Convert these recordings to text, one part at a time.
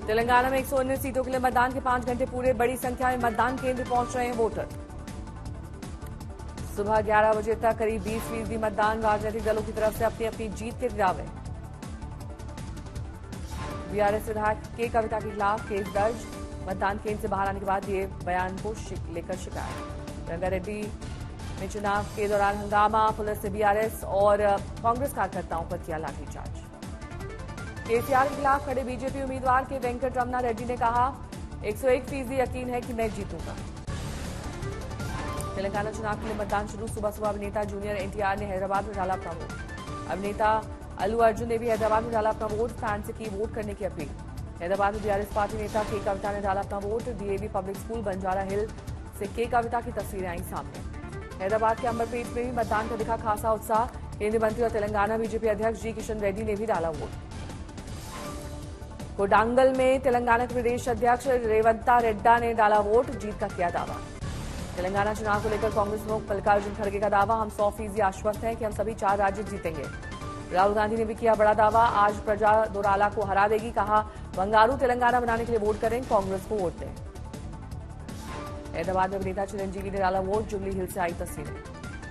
तेलंगाना में 119 सीटों के लिए मतदान के 5 घंटे पूरे। बड़ी संख्या में मतदान केंद्र पहुंच रहे हैं वोटर। सुबह 11 बजे तक करीब 20% मतदान। राजनीतिक दलों की तरफ से अपनी अपनी जीत के दावे। बीआरएस विधायक के कविता के खिलाफ केस दर्ज। मतदान केंद्र से बाहर आने के बाद ये बयान को लेकर शिकायत। रंगारेड्डी में चुनाव के दौरान हंगामा। पुलिस ने बीआरएस और कांग्रेस कार्यकर्ताओं पर किया लाठीचार्ज। केसीआर के खिलाफ खड़े बीजेपी उम्मीदवार के वेंकट रमना रेड्डी ने कहा, 101% यकीन है कि मैं जीतूंगा। तेलंगाना चुनाव के लिए मतदान शुरू। सुबह सुबह अभिनेता जूनियर एनटीआर ने हैदराबाद में डाला अपना वोट। अभिनेता अल्लू अर्जुन ने भी हैदराबाद में डाला अपना वोट। फैन से की वोट करने की अपील। हैदराबाद में बीआरएस पार्टी नेता के कविता ने डाला अपना vote. DAV public school Banjara hill से के कविता की तस्वीरें आई सामने। हैदराबाद के अंबरपेट में भी मतदान का दिखा खासा उत्साह। केंद्रीय मंत्री और तेलंगाना बीजेपी अध्यक्ष जी किशन रेड्डी ने भी डाला वोट। कोडांगल में तेलंगाना के प्रदेश अध्यक्ष रेवंता रेड्डा ने डाला वोट। जीत का किया दावा। तेलंगाना चुनाव को लेकर कांग्रेस प्रमुख मल्लिकार्जुन खड़गे का दावा, हम 100% आश्वस्त हैं कि हम सभी 4 राज्य जीतेंगे। राहुल गांधी ने भी किया बड़ा दावा, आज प्रजा दोराला को हरा देगी। कहा, बंगारू तेलंगाना बनाने के लिए वोट करें, कांग्रेस को वोट दें। हैदराबाद में अभिनेता चिरंजीवी ने डाला वोट। जुबली हिल से आई तस्वीरें।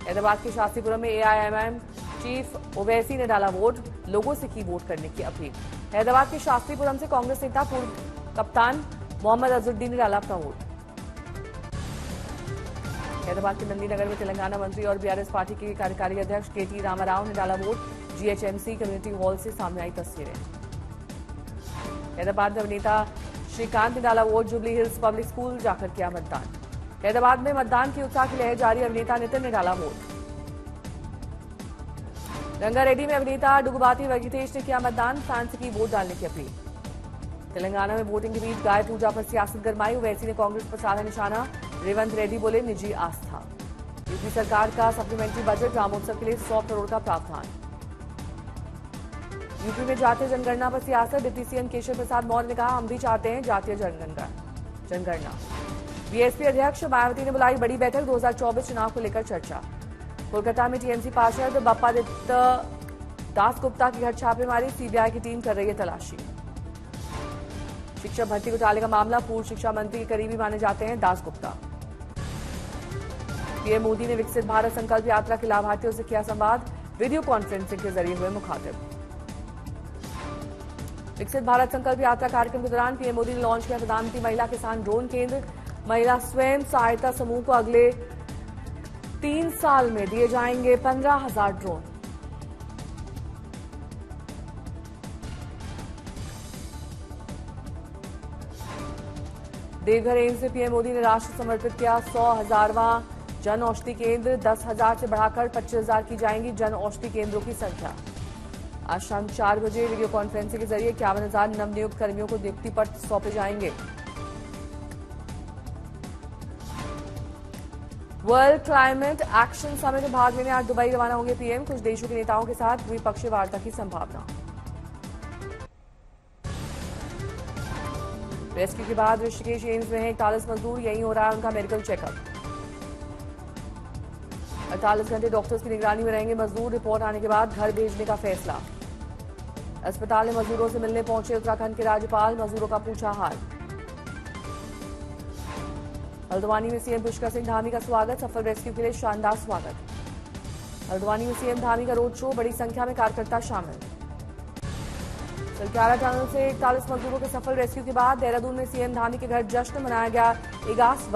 हैदराबाद के शास्त्रीपुरम में एआईएमएम चीफ ओवैसी ने डाला वोट। लोगों से की वोट करने की अपील। हैदराबाद के शास्त्रीपुरम से कांग्रेस नेता पूर्व कप्तान मोहम्मद अजहरुद्दीन ने डाला अपना वोट। हैदराबाद के नंदीनगर में तेलंगाना मंत्री और बीआरएस पार्टी के कार्यकारी अध्यक्ष केटी रामाराव ने डाला वोट। जीएचएमसी कम्युनिटी हॉल से सामने आई तस्वीरें। हैदराबाद में अभिनेता श्रीकांत ने डाला vote. Jubilee hills public school जाकर किया मतदान। हैदराबाद में मतदान की उत्साह की लहर जारी। अभिनेता नितिन ने डाला वोट। रंगारेड्डी में अभिनेता डुगुबाती वेंकटेश ने किया मतदान। फैन से की वोट डालने की अपील। तेलंगाना में वोटिंग के बीच गाय पूजा पर सियासत गरमाई। ओवैसी ने कांग्रेस पर साधा निशाना। रेवंत रेड्डी बोले, निजी आस्था। यूपी सरकार का सप्लीमेंट्री बजट। रामोत्सव के लिए 100 करोड़ का प्रावधान। यूपी में जातीय जनगणना पर सियासत। डिप्टी सीएम केशव प्रसाद मौर्य ने कहा, हम भी चाहते हैं जातीय जनगणना। बीएसपी अध्यक्ष मायावती ने बुलाई बड़ी बैठक। 2024 चुनाव को लेकर चर्चा। कोलकाता में टीएमसी पार्षद बप्पादित्य दासगुप्ता के घर छापेमारी। सीबीआई की टीम कर रही है तलाशी। शिक्षक भर्ती घोटाले का मामला। पूर्व शिक्षा मंत्री के करीबी माने जाते हैं दासगुप्ता। पीएम मोदी ने विकसित भारत संकल्प यात्रा के लाभार्थियों से किया संवाद। वीडियो कॉन्फ्रेंसिंग के जरिए हुए मुखातिब। विकसित भारत संकल्प यात्रा कार्यक्रम के दौरान पीएम मोदी ने लॉन्च किया प्रधानमंत्री महिला किसान ड्रोन केंद्र। महिला स्वयं सहायता समूह को अगले 3 साल में दिए जाएंगे 15,000 ड्रोन। देवघर एम्स में पीएम मोदी ने राष्ट्र समर्पित किया 100,000वां जन औषधि केंद्र। 10,000 से बढ़ाकर 25,000 की जाएंगी जन औषधि केंद्रों की संख्या। आज शाम 4 बजे वीडियो कॉन्फ्रेंसिंग के जरिए 51,000 नवनियुक्त कर्मियों को नियुक्ति पत्र सौंपे जाएंगे। वर्ल्ड क्लाइमेट एक्शन समिट में भाग लेने आज दुबई रवाना होंगे पीएम। कुछ देशों के नेताओं के साथ द्विपक्षीय वार्ता की संभावना। रेस्क्यू के बाद ऋषिकेश एम्स में हैं 41 मजदूर। यहीं हो रहा है उनका मेडिकल चेकअप। 48 घंटे डॉक्टर्स की निगरानी में रहेंगे मजदूर। रिपोर्ट आने के बाद घर भेजने का फैसला। अस्पताल में मजदूरों से मिलने पहुंचे उत्तराखंड के राज्यपाल। मजदूरों का पूछा हाल। हल्द्वानी में सीएम पुष्कर सिंह धामी का स्वागत। सफल रेस्क्यू के लिए शानदार स्वागत। हल्द्वानी में सीएम धामी का रोड शो। बड़ी संख्या में कार्यकर्ता शामिल। सलक्यारा टनल से 41 मजदूरों के सफल रेस्क्यू के बाद देहरादून में सीएम धामी के घर जश्न मनाया गया। इगास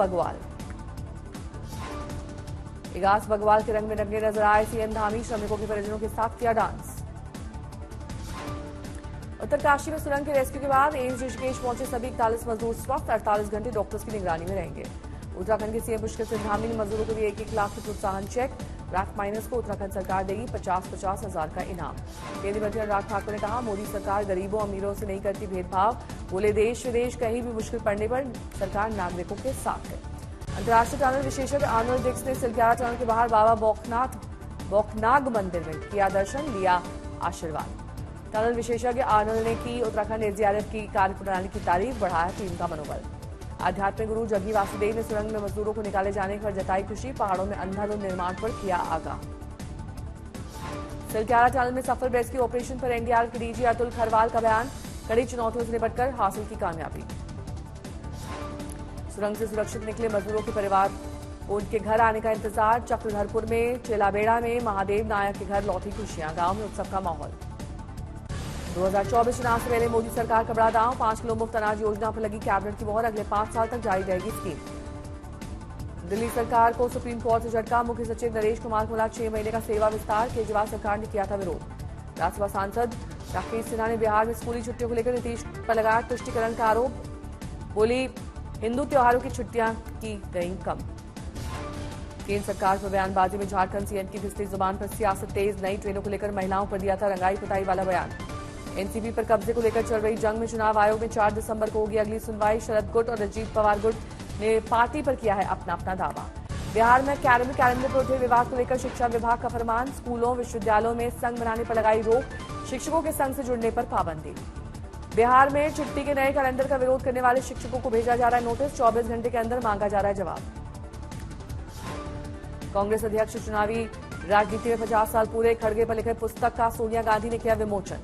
बगवाल के रंग में रंगे नजर आए सीएम धामी। श्रमिकों के परिजनों के साथ किया डांस। उत्तरकाशी में सुरंग के रेस्क्यू के बाद एम्स ऋषिकेश पहुंचे सभी 41 मजदूर स्वस्थ। 48 घंटे डॉक्टर्स की निगरानी में रहेंगे। उत्तराखंड के सीएम पुष्कर सिंह धामी ने मजदूरों को दिए 1-1 लाख के प्रोत्साहन चेक। रैक माइनस को उत्तराखंड सरकार देगी 50-50 हजार का इनाम। केंद्रीय मंत्री अनुराग ठाकुर ने कहा, मोदी सरकार गरीबों अमीरों से नहीं करती भेदभाव। बोले, देश विदेश कहीं भी मुश्किल पड़ने पर सरकार नागरिकों के साथ है। अंतर्राष्ट्रीय टनल विशेषज्ञ आर्नोल्ड डिक्स ने सिलक्यारा टनल के बाहर बाबा बौखनाग मंदिर में किया दर्शन, लिया आशीर्वाद। टनल विशेषज्ञ आर्नोल्ड ने की उत्तराखंड एसडीआरएफ की कार्यप्रणाली की तारीफ। बढ़ाया टीम का मनोबल। आध्यात्मिक गुरु जग्गी वासुदेव ने सुरंग में मजदूरों को निकाले जाने पर जताई खुशी। पहाड़ों में अंधाधुंध निर्माण पर किया आगाह। सिलक्यारा टनल में सफल रेस्क्यू ऑपरेशन पर एनडीआरएफ के डीजी अतुल खरवाल का बयान। कड़ी चुनौतियों से निपटकर हासिल की कामयाबी। सुरंग से सुरक्षित निकले मजदूरों के परिवार को उनके घर आने का इंतजार। चक्रधरपुर में चेलाबेड़ा में महादेव नायक के घर लौटी खुशियां, गांव में उत्सव का माहौल। 2024 चुनाव से पहले मोदी सरकार का बड़ा दांव, 5 किलो मुफ्त अनाज योजना पर लगी कैबिनेट की मोहर, अगले 5 साल तक जारी रहेगी स्कीम। दिल्ली सरकार को सुप्रीम कोर्ट से झटका, मुख्य सचिव नरेश कुमार को मिला 6 महीने का सेवा विस्तार, केजरीवाल सरकार ने किया था विरोध। राज्यसभा सांसद राकेश सिन्हा ने बिहार में स्कूली छुट्टियों को लेकर नीतीश पर लगाया तुष्टिकरण का आरोप, बोली हिंदू त्योहारों की छुट्टियां की गई कम। केंद्र सरकार पर बयानबाजी में झारखंड सीएम की फिसली जुबान पर सियासत तेज, नई ट्रेनों को लेकर महिलाओं पर दिया था रंगाई पुताई वाला बयान। एनसीपी पर कब्जे को लेकर चल रही जंग में चुनाव आयोग में 4 दिसंबर को होगी अगली सुनवाई। शरद गुट और अजीत पवार गुट ने पार्टी पर किया है अपना अपना दावा। बिहार में एकेडमिक कैलेंडर पर उठे विवाद को लेकर शिक्षा विभाग का फरमान, स्कूलों विश्वविद्यालयों में संघ बनाने पर लगाई रोक, शिक्षकों के संघ से जुड़ने पर पाबंदी। बिहार में छुट्टी के नए कैलेंडर का विरोध करने वाले शिक्षकों को भेजा जा रहा है नोटिस, 24 घंटे के अंदर मांगा जा रहा है जवाब। कांग्रेस अध्यक्ष चुनावी राजनीति में 50 साल पूरे, खड़गे पर लिखे पुस्तक का सोनिया गांधी ने किया विमोचन।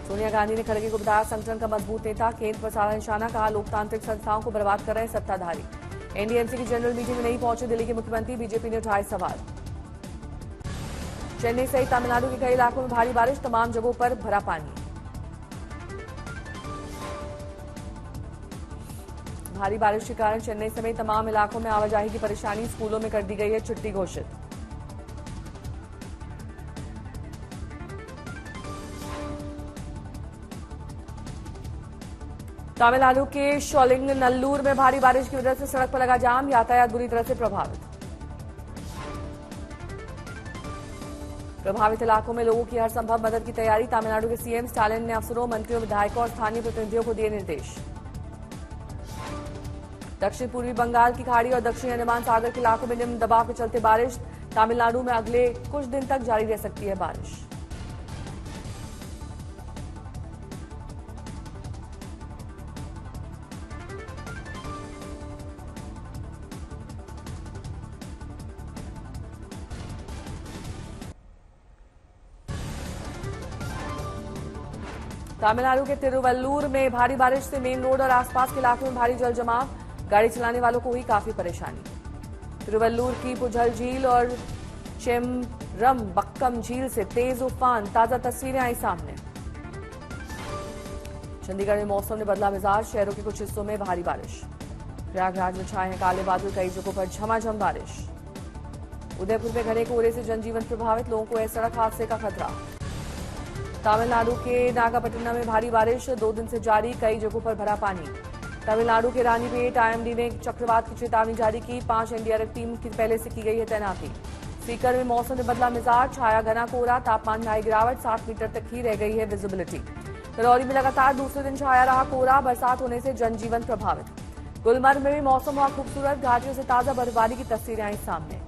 सोनिया गांधी ने खड़गे को बताया संगठन का मजबूत नेता, केंद्र पर साधा निशाना, कहा लोकतांत्रिक संस्थाओं को बर्बाद कर रहे सत्ताधारी। एनडीएमसी की जनरल मीटिंग में नहीं पहुंचे दिल्ली के मुख्यमंत्री, बीजेपी ने उठाए सवाल। चेन्नई सहित तमिलनाडु के कई इलाकों में भारी बारिश, तमाम जगहों पर भरा पानी। भारी बारिश के कारण चेन्नई समेत तमाम इलाकों में आवाजाही की परेशानी, स्कूलों में कर दी गई है छुट्टी घोषित। तमिलनाडु के शोलिंगनल्लूर में भारी बारिश की वजह से सड़क पर लगा जाम, यातायात बुरी तरह से प्रभावित। प्रभावित इलाकों में लोगों की हर संभव मदद की तैयारी, तमिलनाडु के सीएम स्टालिन ने अफसरों, मंत्रियों, विधायकों और स्थानीय प्रतिनिधियों को दिए निर्देश। दक्षिण पूर्वी बंगाल की खाड़ी और दक्षिणी अंडमान सागर के इलाकों में निम्न दबाव के चलते बारिश, तमिलनाडु में अगले कुछ दिन तक जारी रह सकती है बारिश। तमिलनाडु के तिरुवल्लूर में भारी बारिश से मेन रोड और आसपास के इलाकों में भारी जल जमाव, गाड़ी चलाने वालों को हुई काफी परेशानी। तिरुवल्लूर की पुझल झील और चेमरम बक्कम झील से तेज उफान, ताजा तस्वीरें आई सामने। चंडीगढ़ में मौसम ने बदला मिजाज, शहरों के कुछ हिस्सों में भारी बारिश। प्रयागराज में छाए हैं काले बादल, कई जगहों पर झमाझम बारिश। उदयपुर में घने कोहरे से जनजीवन प्रभावित, लोगों को है सड़क हादसे का खतरा। तमिलनाडु के नागापट्टिनम में भारी बारिश, 2 दिन से जारी, कई जगहों पर भरा पानी। तमिलनाडु के रानीपेट आईएमडी ने चक्रवात की चेतावनी जारी की, 5 एनडीआरएफ टीम की पहले से की गई है तैनाती। सीकर में मौसम ने बदला मिजाज, छाया घना कोहरा, तापमान में आई गिरावट, 7 मीटर तक ही रह गई है विजिबिलिटी। करौली में लगातार दूसरे दिन छाया रहा कोहरा, बरसात होने से जनजीवन प्रभावित। गुलमर्ग में भी मौसम हुआ खूबसूरत, घाटियों से ताजा बर्फबारी की तस्वीरें आई सामने।